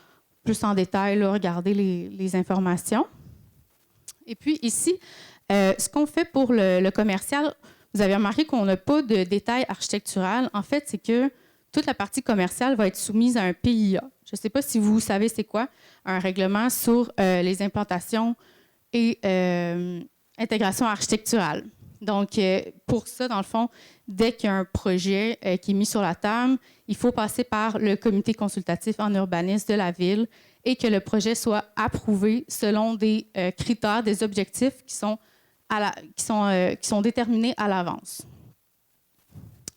plus en détail, là, regarder les informations. Et puis ici, ce qu'on fait pour le commercial, vous avez remarqué qu'on n'a pas de détail architectural. En fait, c'est que toute la partie commerciale va être soumise à un PIA. Je ne sais pas si vous savez c'est quoi, un règlement sur les implantations et intégration architecturale. Donc, pour ça, dans le fond, dès qu'il y a un projet qui est mis sur la table, il faut passer par le comité consultatif en urbanisme de la ville et que le projet soit approuvé selon des critères, des objectifs qui sont déterminés à l'avance.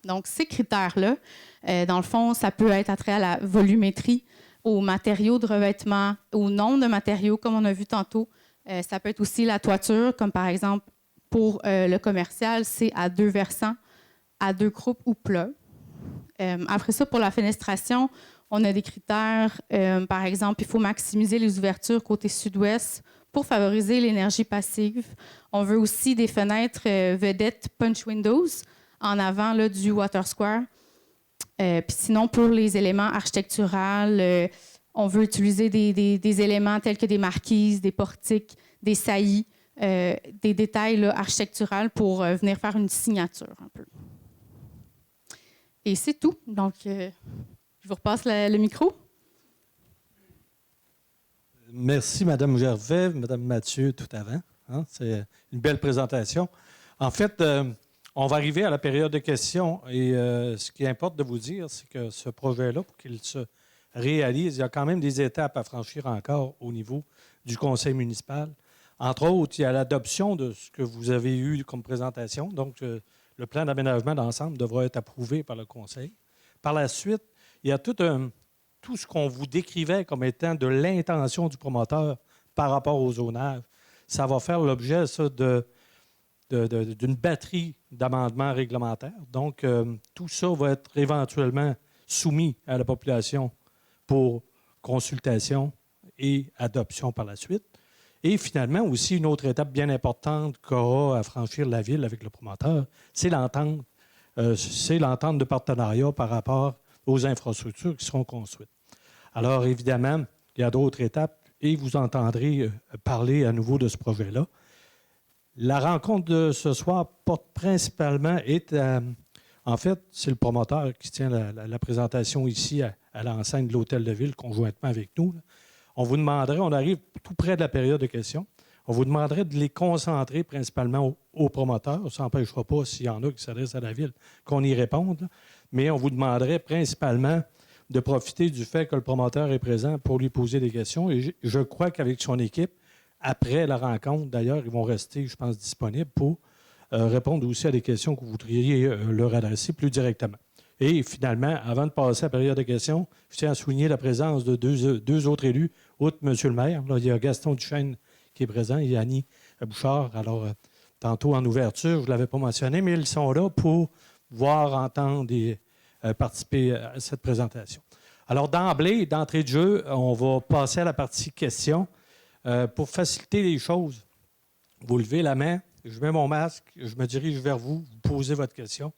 Donc, ces critères-là, dans le fond, ça peut être attrait à la volumétrie, aux matériaux de revêtement, au nombre de matériaux, comme on a vu tantôt. Ça peut être aussi la toiture, comme par exemple pour le commercial, c'est à 2 versants, à 2 croupes ou plat. Après ça, pour la fenestration, on a des critères. Par exemple, il faut maximiser les ouvertures côté sud-ouest pour favoriser l'énergie passive. On veut aussi des fenêtres vedettes punch windows en avant là, du Water Square. Puis sinon, pour les éléments architecturaux, on veut utiliser des éléments tels que des marquises, des portiques, des saillies, des détails là, architecturaux pour venir faire une signature un peu. Et c'est tout. Donc, je vous repasse le micro. Merci, Mme Gervais, Mme Mathieu, tout avant. Hein? C'est une belle présentation. En fait, on va arriver à la période de questions et ce qui importe de vous dire, c'est que ce projet-là, pour qu'il se réalise, il y a quand même des étapes à franchir encore au niveau du conseil municipal. Entre autres, il y a l'adoption de ce que vous avez eu comme présentation. Donc, le plan d'aménagement d'ensemble devra être approuvé par le conseil. Par la suite, il y a tout ce qu'on vous décrivait comme étant de l'intention du promoteur par rapport au zonage. Ça va faire l'objet, ça, d'une batterie d'amendements réglementaires. Donc, tout ça va être éventuellement soumis à la population pour consultation et adoption par la suite. Et finalement, aussi, une autre étape bien importante qu'aura à franchir la Ville avec le promoteur, c'est l'entente. C'est l'entente de partenariat par rapport aux infrastructures qui seront construites. Alors, évidemment, il y a d'autres étapes et vous entendrez parler à nouveau de ce projet-là. La rencontre de ce soir porte principalement, en fait, c'est le promoteur qui tient la présentation ici à l'enseigne de l'Hôtel de Ville, conjointement avec nous. Là. On vous demanderait, on arrive tout près de la période de questions, on vous demanderait de les concentrer principalement aux promoteurs. Ça n'empêchera pas, s'il y en a qui s'adressent à la Ville, qu'on y réponde. Là. Mais on vous demanderait principalement de profiter du fait que le promoteur est présent pour lui poser des questions. Et je crois qu'avec son équipe, après la rencontre, d'ailleurs, ils vont rester, je pense, disponibles pour répondre aussi à des questions que vous voudriez leur adresser plus directement. Et finalement, avant de passer à la période de questions, je tiens à souligner la présence de deux autres élus, outre M. le maire. Là, il y a Gaston Duchesne qui est présent et Annie Bouchard. Alors, tantôt en ouverture, je ne l'avais pas mentionné, mais ils sont là pour voir, entendre et participer à cette présentation. Alors, d'entrée de jeu, on va passer à la partie questions. Pour faciliter les choses, vous levez la main, je mets mon masque, je me dirige vers vous, vous posez votre question,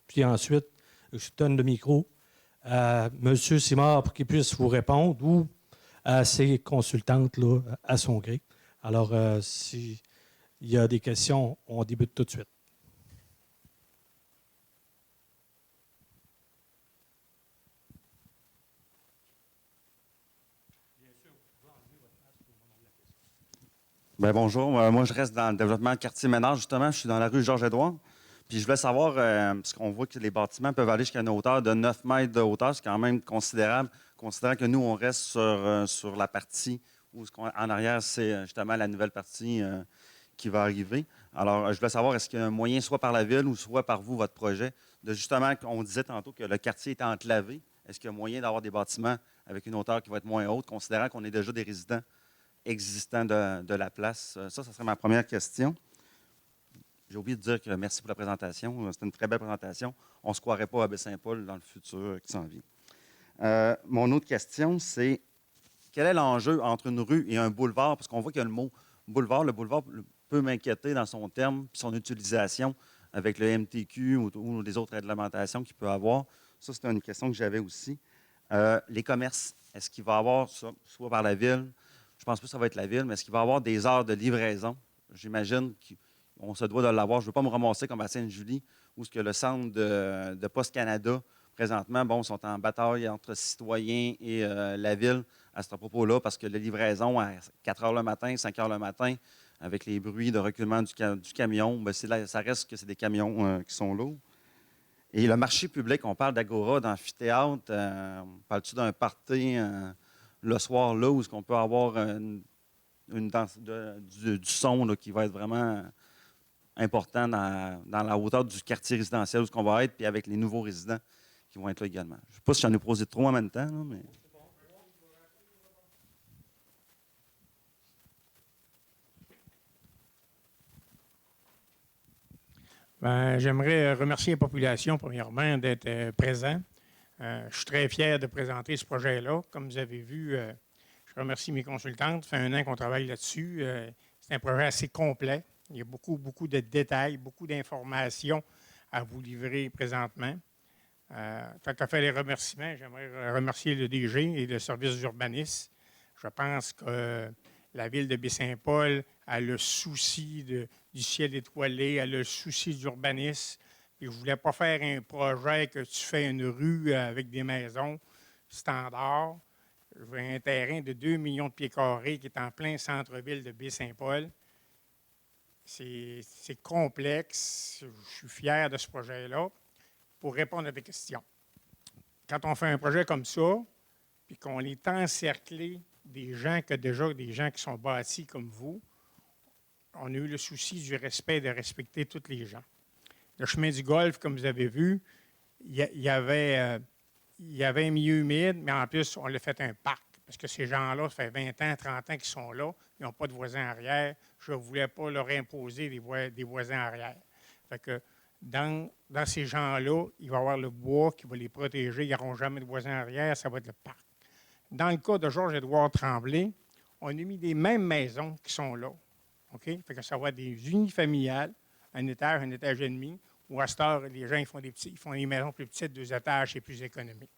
puis ensuite, je donne le micro à M. Simard pour qu'il puisse vous répondre ou à ses consultantes là, à son gré. Alors, s'il y a des questions, on débute tout de suite. Bien, bonjour. Moi, je reste dans le développement de quartier Ménard, justement. Je suis dans la rue Georges-Édouard. Puis je voulais savoir, parce qu'on voit que les bâtiments peuvent aller jusqu'à une hauteur de 9 mètres de hauteur. C'est quand même considérable, considérant que nous, on reste sur la partie où en arrière, c'est justement la nouvelle partie qui va arriver. Alors, je voulais savoir, est-ce qu'il y a un moyen, soit par la ville ou soit par vous, votre projet, de justement, on disait tantôt que le quartier est enclavé. Est-ce qu'il y a moyen d'avoir des bâtiments avec une hauteur qui va être moins haute, considérant qu'on est déjà des résidents existants de la place? Ça serait ma première question. J'ai oublié de dire que merci pour la présentation. C'était une très belle présentation. On ne se croirait pas à Baie-Saint-Paul dans le futur qui s'en vient. Mon autre question, c'est quel est l'enjeu entre une rue et un boulevard? Parce qu'on voit qu'il y a le mot boulevard. Le boulevard peut m'inquiéter dans son terme et son utilisation avec le MTQ ou les autres réglementations qu'il peut avoir. Ça, c'est une question que j'avais aussi. Les commerces, est-ce qu'il va y avoir, soit par la ville, je pense pas que ça va être la ville, mais est-ce qu'il va y avoir des heures de livraison? J'imagine qu'on se doit de l'avoir. Je ne veux pas me ramasser comme à Sainte-Julie, où ce que le centre de Poste Canada, présentement, sont en bataille entre citoyens et la ville à ce propos-là, parce que la livraison à 4 heures le matin, 5 heures le matin, avec les bruits de reculement du camion, ça reste que c'est des camions qui sont lourds. Et le marché public, on parle d'agora, d'amphithéâtre, parle-tu d'un party le soir là où est-ce qu'on peut avoir du son là, qui va être vraiment important dans la hauteur du quartier résidentiel où on va être, puis avec les nouveaux résidents qui vont être là également. Je ne sais pas si j'en ai posé trop en même temps, là, mais... J'aimerais remercier la population, premièrement, d'être présent. Je suis très fier de présenter ce projet-là. Comme vous avez vu, je remercie mes consultantes. Ça fait 1 an qu'on travaille là-dessus. C'est un projet assez complet. Il y a beaucoup, beaucoup de détails, beaucoup d'informations à vous livrer présentement. Tant qu'à faire les remerciements, j'aimerais remercier le DG et le service d'urbanisme. Je pense que la ville de Baie-Saint-Paul a le souci du ciel étoilé, a le souci d'urbanisme. Et je ne voulais pas faire un projet que tu fais une rue avec des maisons standards. Je veux un terrain de 2 millions de pieds carrés qui est en plein centre-ville de Baie-Saint-Paul. C'est complexe. Je suis fier de ce projet-là. Pour répondre à tes questions. Quand on fait un projet comme ça, puis qu'on est encerclé des gens qui sont bâtis comme vous, on a eu le souci du respect, de respecter tous les gens. Le chemin du golf, comme vous avez vu, il y avait un milieu humide, mais en plus, on l'a fait un parc. Parce que ces gens-là, ça fait 20 ans, 30 ans qu'ils sont là, ils n'ont pas de voisins arrière. Je ne voulais pas leur imposer des voisins arrière. Fait que dans ces gens-là, il va y avoir le bois qui va les protéger. Ils n'auront jamais de voisins arrière, ça va être le parc. Dans le cas de Georges-Édouard Tremblay, on a mis des mêmes maisons qui sont là. OK? Fait que ça va être des unifamiliales, un étage et demi, où à cette heure, les gens ils font des maisons plus petites, 2 étages, c'est plus économique.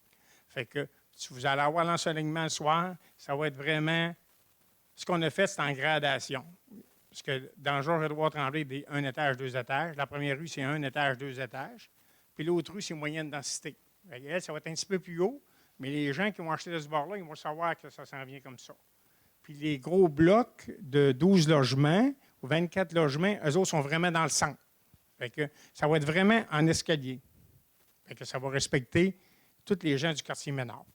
Fait que si vous allez avoir l'ensoleillement le soir, ça va être vraiment... Ce qu'on a fait, c'est en gradation. Parce que dans Georges-Édouard Tremblay, il y a 1 étage, 2 étages. La première rue, c'est 1 étage, 2 étages. Puis l'autre rue, c'est moyenne densité. Elle, ça va être un petit peu plus haut, mais les gens qui vont acheter de ce bord-là, ils vont savoir que ça s'en vient comme ça. Puis les gros blocs de 12 logements ou 24 logements, eux autres sont vraiment dans le centre. Fait que ça va être vraiment en escalier. Fait que ça va respecter tous les gens du quartier Ménard.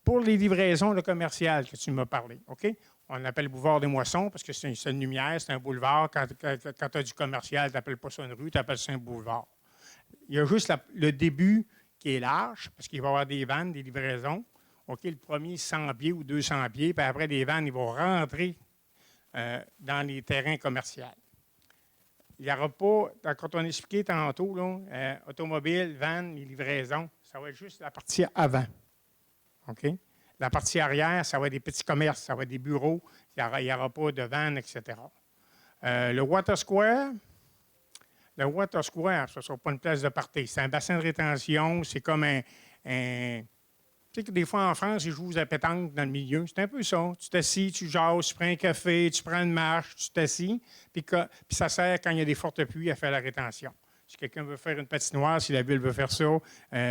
Pour les livraisons commerciales que tu m'as parlé, OK? On l'appelle boulevard des Moissons parce que c'est une lumière, c'est un boulevard. Quand tu as du commercial, tu n'appelles pas ça une rue, tu appelles ça un boulevard. Il y a juste le début qui est large parce qu'il va y avoir des vannes, des livraisons. OK, le premier 100 pieds ou 200 pieds, puis après, les vannes, ils vont rentrer dans les terrains commerciaux. Il n'y aura pas, quand on expliquait tantôt, là, automobile, van, les livraisons, ça va être juste la partie avant. OK? La partie arrière, ça va être des petits commerces, ça va être des bureaux, il n'y aura pas de van, etc. Le Water Square, ce ne sera pas une place de party. C'est un bassin de rétention, c'est comme un tu sais que des fois, en France, ils jouent à pétanque dans le milieu. C'est un peu ça. Tu t'assis, tu jases, tu prends un café, tu prends une marche, tu t'assis. Puis ça sert, quand il y a des fortes pluies, à faire la rétention. Si quelqu'un veut faire une patinoire, si la ville veut faire ça,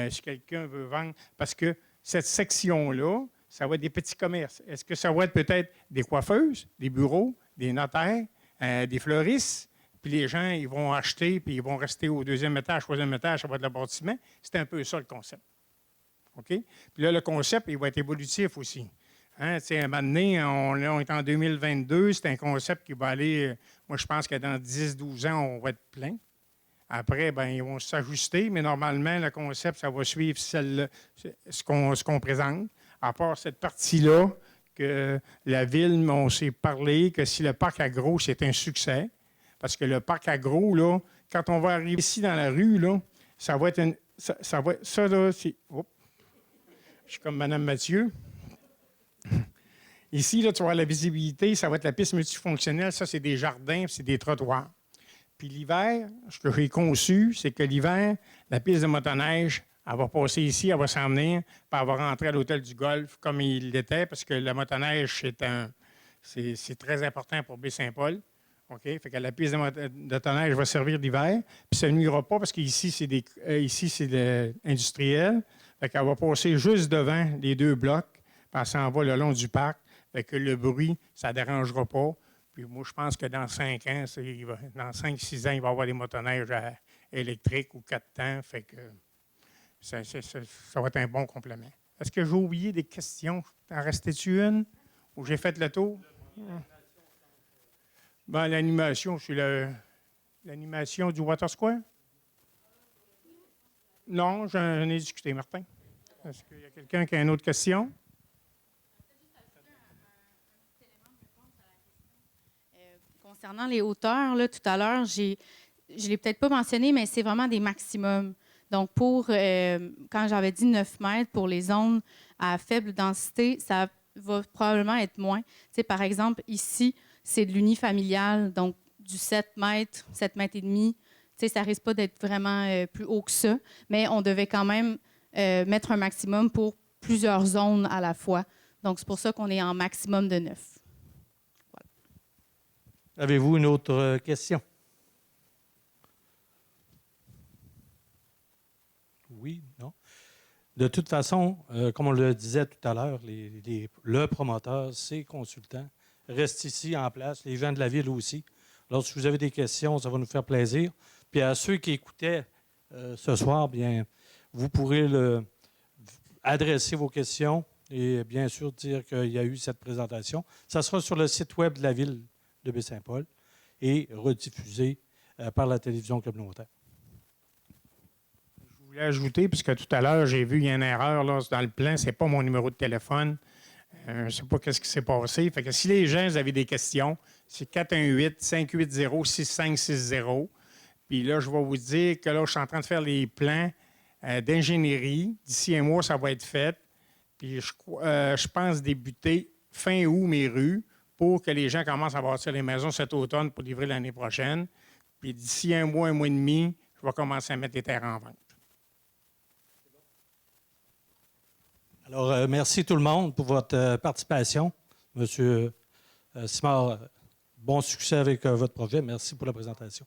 si quelqu'un veut vendre. Parce que cette section-là, ça va être des petits commerces. Est-ce que ça va être peut-être des coiffeuses, des bureaux, des notaires, des fleuristes? Puis les gens, ils vont acheter, puis ils vont rester au deuxième étage, troisième étage, ça va être le bâtiment. C'est un peu ça, le concept. OK? Puis là, le concept, il va être évolutif aussi. Hein? À un moment donné, on est en 2022, c'est un concept qui va aller, moi, je pense que dans 10-12 ans, on va être plein. Après, bien, ils vont s'ajuster, mais normalement, le concept, ça va suivre ce qu'on présente. À part cette partie-là, que la ville, on s'est parlé que si le parc agro, c'est un succès, parce que le parc agro, là, quand on va arriver ici dans la rue, là, ça va être ça, là, c'est... Oups. Je suis comme Mme Mathieu. Ici, là, tu vas avoir la visibilité, ça va être la piste multifonctionnelle. Ça, c'est des jardins, c'est des trottoirs. Puis l'hiver, ce que j'ai conçu, c'est que l'hiver, la piste de motoneige, elle va passer ici, elle va s'en venir, puis elle va rentrer à l'hôtel du Golfe comme il l'était, parce que la motoneige, c'est très important pour Baie-Saint-Paul. OK? Fait que la piste de motoneige va servir d'hiver. Puis ça ne nuira pas parce qu'ici, c'est industriel. Fait qu'elle va passer juste devant les deux blocs, puis elle s'en va le long du parc. Fait que le bruit, ça ne dérangera pas. Puis moi, je pense que dans 5 ans, dans 5-6 ans, il va y avoir des motoneiges électriques ou 4 temps. Fait que ça va être un bon complément. Est-ce que j'ai oublié des questions? T'en restais-tu une? Ou j'ai fait le tour? Ben, l'animation, c'est l'animation du Water Square? Non, j'en ai discuté, Martin. Est-ce qu'il y a quelqu'un qui a une autre question? Concernant les hauteurs, là, tout à l'heure, je ne l'ai peut-être pas mentionné, mais c'est vraiment des maximums. Donc, quand j'avais dit 9 mètres pour les zones à faible densité, ça va probablement être moins. Tu sais, par exemple, ici, c'est de l'unifamilial, donc du 7 mètres, 7 mètres et demi. Tu sais, ça ne risque pas d'être vraiment plus haut que ça, mais on devait quand même mettre un maximum pour plusieurs zones à la fois. Donc, c'est pour ça qu'on est en maximum de 9. Voilà. Avez-vous une autre question? Oui, non? De toute façon, comme on le disait tout à l'heure, le promoteur, ses consultants restent ici en place, les gens de la ville aussi. Lorsque vous avez des questions, ça va nous faire plaisir. Puis à ceux qui écoutaient ce soir, bien, vous pourrez adresser vos questions et bien sûr dire qu'il y a eu cette présentation. Ça sera sur le site web de la ville de Baie-Saint-Paul et rediffusé par la télévision communautaire. Je voulais ajouter, puisque tout à l'heure, j'ai vu, il y a une erreur là, dans le plan, ce n'est pas mon numéro de téléphone. Je ne sais pas ce qui s'est passé. Fait que si les gens avaient des questions, c'est 418-580-6560. Puis là, je vais vous dire que là, je suis en train de faire les plans d'ingénierie. D'ici un mois, ça va être fait. Puis je pense débuter fin août mes rues pour que les gens commencent à bâtir les maisons cet automne pour livrer l'année prochaine. Puis d'ici un mois et demi, je vais commencer à mettre les terrains en vente. Alors, merci tout le monde pour votre participation. Monsieur Simard, bon succès avec votre projet. Merci pour la présentation.